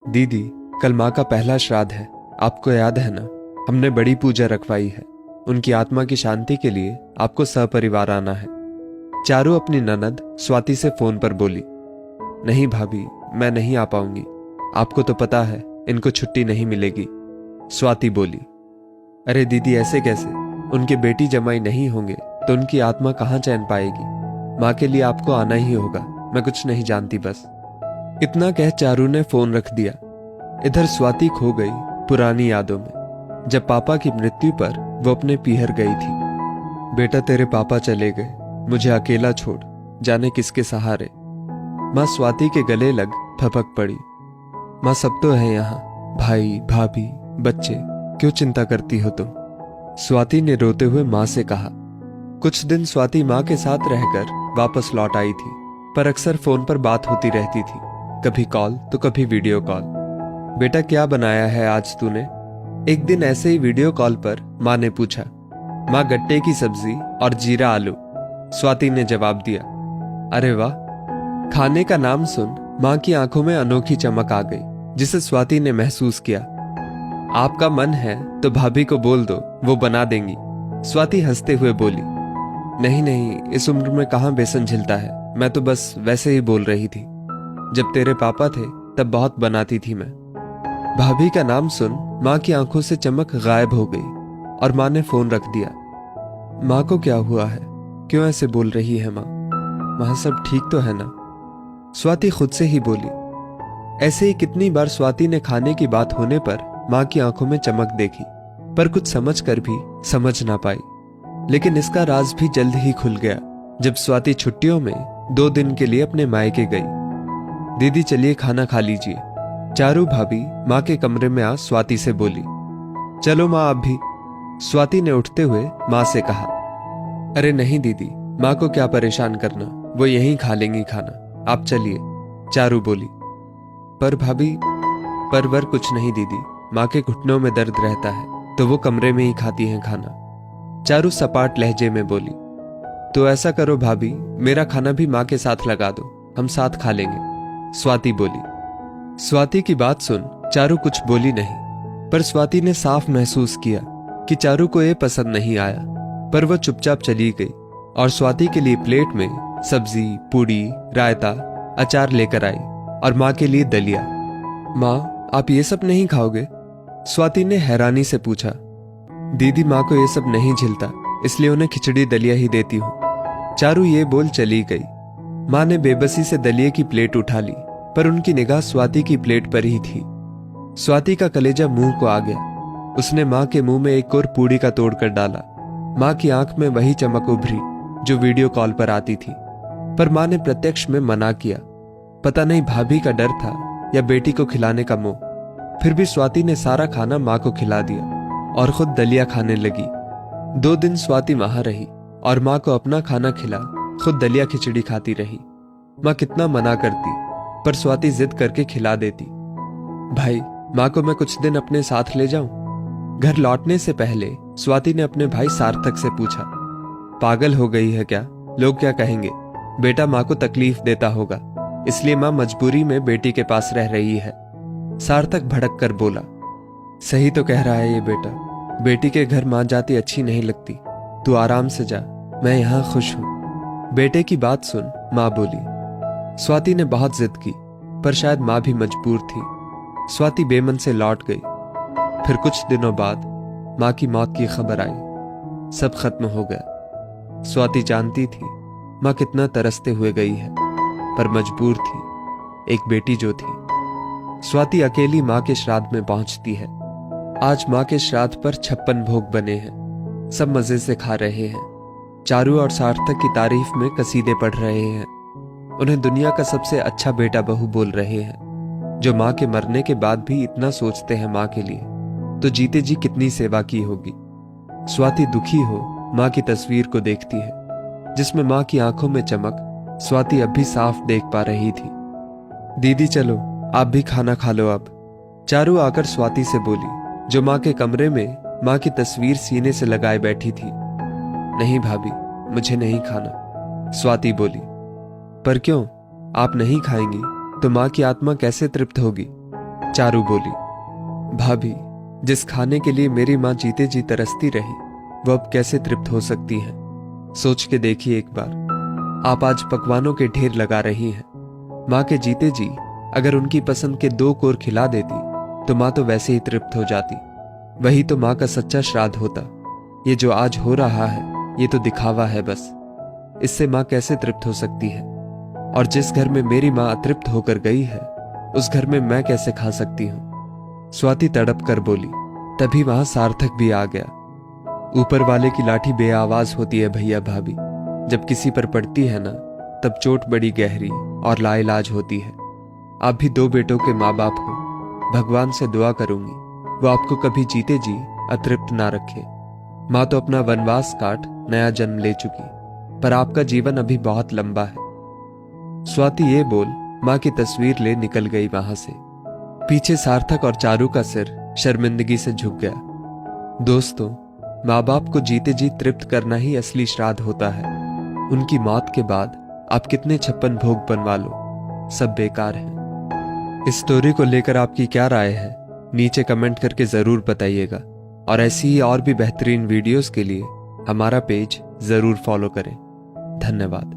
दीदी, कल माँ का पहला श्राद्ध है, आपको याद है ना? हमने बड़ी पूजा रखवाई है। उनकी आत्मा की शांति के लिए आपको सपरिवार आना है। चारू अपनी ननद स्वाति से फोन पर बोली। नहीं भाभी, मैं नहीं आ पाऊंगी। आपको तो पता है इनको छुट्टी नहीं मिलेगी। स्वाति बोली। अरे दीदी, ऐसे कैसे? उनके बेटी जमाई नहीं होंगे तो उनकी आत्मा कहाँ चैन पाएगी? माँ के लिए आपको आना ही होगा। मैं कुछ नहीं जानती बस। इतना कह चारू ने फोन रख दिया। इधर स्वाति खो गई पुरानी यादों में, जब पापा की मृत्यु पर वो अपने पीहर गई थी। बेटा, तेरे पापा चले गए, मुझे अकेला छोड़, जाने किसके सहारे। माँ स्वाति के गले लग फपक पड़ी। माँ, सब तो है यहाँ, भाई भाभी बच्चे, क्यों चिंता करती हो तुम? स्वाति ने रोते हुए माँ से कहा। कुछ दिन स्वाति माँ के साथ रहकर वापस लौट आई थी, पर अक्सर फोन पर बात होती रहती थी, कभी कॉल तो कभी वीडियो कॉल। बेटा, क्या बनाया है आज तूने? एक दिन ऐसे ही वीडियो कॉल पर माँ ने पूछा। माँ, गट्टे की सब्जी और जीरा आलू, स्वाति ने जवाब दिया। अरे वाह! खाने का नाम सुन माँ की आंखों में अनोखी चमक आ गई, जिसे स्वाति ने महसूस किया। आपका मन है तो भाभी को बोल दो, वो बना देंगी, स्वाति हंसते हुए बोली। नहीं नहीं, इस उम्र में कहाँ बेसन झिलता है, मैं तो बस वैसे ही बोल रही थी। जब तेरे पापा थे तब बहुत बनाती थी मैं। भाभी का नाम सुन माँ की आंखों से चमक गायब हो गई और माँ ने फोन रख दिया। माँ को क्या हुआ है? क्यों ऐसे बोल रही है माँ? माँ, सब ठीक तो है ना? स्वाति खुद से ही बोली। ऐसे ही कितनी बार स्वाति ने खाने की बात होने पर माँ की आंखों में चमक देखी, पर कुछ समझ कर भी समझ ना पाई। लेकिन इसका राज भी जल्द ही खुल गया जब स्वाति छुट्टियों में 2 दिन के लिए अपने मायके गई। दीदी, चलिए खाना खा लीजिए। चारू भाभी माँ के कमरे में आ स्वाति से बोली। चलो माँ, आप भी, स्वाति ने उठते हुए माँ से कहा। अरे नहीं दीदी, माँ को क्या परेशान करना, वो यहीं खा लेंगी खाना, आप चलिए, चारू बोली। पर भाभी, पर कुछ नहीं दीदी, माँ के घुटनों में दर्द रहता है तो वो कमरे में ही खाती हैं खाना, चारू सपाट लहजे में बोली। तो ऐसा करो भाभी, मेरा खाना भी माँ के साथ लगा दो, हम साथ खा लेंगे, स्वाति बोली। स्वाति की बात सुन चारू कुछ बोली नहीं, पर स्वाति ने साफ महसूस किया कि चारू को ये पसंद नहीं आया, पर वह चुपचाप चली गई और स्वाति के लिए प्लेट में सब्जी, पूड़ी, रायता, अचार लेकर आई और माँ के लिए दलिया। माँ, आप ये सब नहीं खाओगे? स्वाति ने हैरानी से पूछा। दीदी, माँ को ये सब नहीं झिलता, इसलिए उन्हें खिचड़ी दलिया ही देती हूँ, चारू ये बोल चली गई। माँ ने बेबसी से दलिये की प्लेट उठा ली, पर उनकी निगाह स्वाति की प्लेट पर ही थी। स्वाति का कलेजा मुंह को आ गया। उसने माँ के मुंह में एक और पूड़ी का तोड़ कर डाला। माँ की आंख में वही चमक उभरी जो वीडियो कॉल पर आती थी, पर माँ ने प्रत्यक्ष में मना किया। पता नहीं भाभी का डर था या बेटी को खिलाने का मोह, फिर भी स्वाति ने सारा खाना माँ को खिला दिया और खुद दलिया खाने लगी। 2 दिन स्वाति वहां रही और माँ को अपना खाना खिला खुद दलिया खिचड़ी खाती रही। माँ कितना मना करती, पर स्वाति जिद करके खिला देती। भाई, माँ को मैं कुछ दिन अपने साथ ले जाऊं? घर लौटने से पहले स्वाति ने अपने भाई सार्थक से पूछा। पागल हो गई है क्या? लोग क्या कहेंगे? बेटा माँ को तकलीफ देता होगा, इसलिए माँ मजबूरी में बेटी के पास रह रही है, सार्थक भड़क कर बोला। सही तो कह रहा है ये बेटा, बेटी के घर माँ जाती अच्छी नहीं लगती, तू आराम से जा, मैं यहाँ खुश हूं। बेटे की बात सुन माँ बोली। स्वाति ने बहुत जिद की, पर शायद माँ भी मजबूर थी। स्वाति बेमन से लौट गई। फिर कुछ दिनों बाद माँ की मौत की खबर आई। सब खत्म हो गया। स्वाति जानती थी माँ कितना तरसते हुए गई है, पर मजबूर थी, एक बेटी जो थी। स्वाति अकेली माँ के श्राद्ध में पहुंचती है। आज माँ के श्राद्ध पर 56 भोग बने हैं। सब मजे से खा रहे हैं। चारू और सार्थक की तारीफ में कसीदे पढ़ रहे हैं। उन्हें दुनिया का सबसे अच्छा बेटा बहू बोल रहे हैं। जो माँ के मरने के बाद भी इतना सोचते हैं माँ के लिए, तो जीते जी कितनी सेवा की होगी। स्वाति दुखी हो माँ की तस्वीर को देखती है, जिसमें माँ की आंखों में चमक स्वाति अब भी साफ देख पा रही थी। दीदी चलो, आप भी खाना खा लो अब, चारू आकर स्वाति से बोली, जो माँ के कमरे में माँ की तस्वीर सीने से लगाए बैठी थी। नहीं भाभी, मुझे नहीं खाना, स्वाति बोली। पर क्यों? आप नहीं खाएंगी तो माँ की आत्मा कैसे तृप्त होगी? चारू बोली, भाभी, जिस खाने के लिए मेरी माँ जीते जी तरसती रही वो अब कैसे तृप्त हो सकती है। सोच के देखिए एक बार, आप आज पकवानों के ढेर लगा रही हैं। माँ के जीते जी अगर उनकी पसंद के 2 कोर खिला देती तो माँ तो वैसे ही तृप्त हो जाती। वही तो माँ का सच्चा श्राद्ध होता। ये जो आज हो रहा है ये तो दिखावा है बस। इससे माँ कैसे तृप्त हो सकती है। और जिस घर में मेरी माँ अतृप्त होकर गई है उस घर में मैं कैसे खा सकती हूँ। स्वाति तड़प कर बोली। तभी वहां सार्थक भी आ गया। ऊपर वाले की लाठी बेआवाज होती है भैया भाभी, जब किसी पर पड़ती है ना तब चोट बड़ी गहरी और लाइलाज होती है। आप भी 2 बेटों के माँ बाप हो। भगवान से दुआ करूंगी वो आपको कभी जीते जी अतृप्त ना रखे। माँ तो अपना वनवास काट नया जन्म ले चुकी, पर आपका जीवन अभी बहुत लंबा है। स्वाति ये बोल माँ की तस्वीर ले निकल गई वहां से। पीछे सार्थक और चारू का सिर शर्मिंदगी से झुक गया। दोस्तों, माँ बाप को जीते जी तृप्त करना ही असली श्राद्ध होता है। उनकी मौत के बाद आप कितने 56 भोग बनवा लो, सब बेकार है। इस स्टोरी को लेकर आपकी क्या राय है नीचे कमेंट करके जरूर बताइएगा। और ऐसी ही और भी बेहतरीन वीडियोस के लिए हमारा पेज जरूर फॉलो करें। धन्यवाद।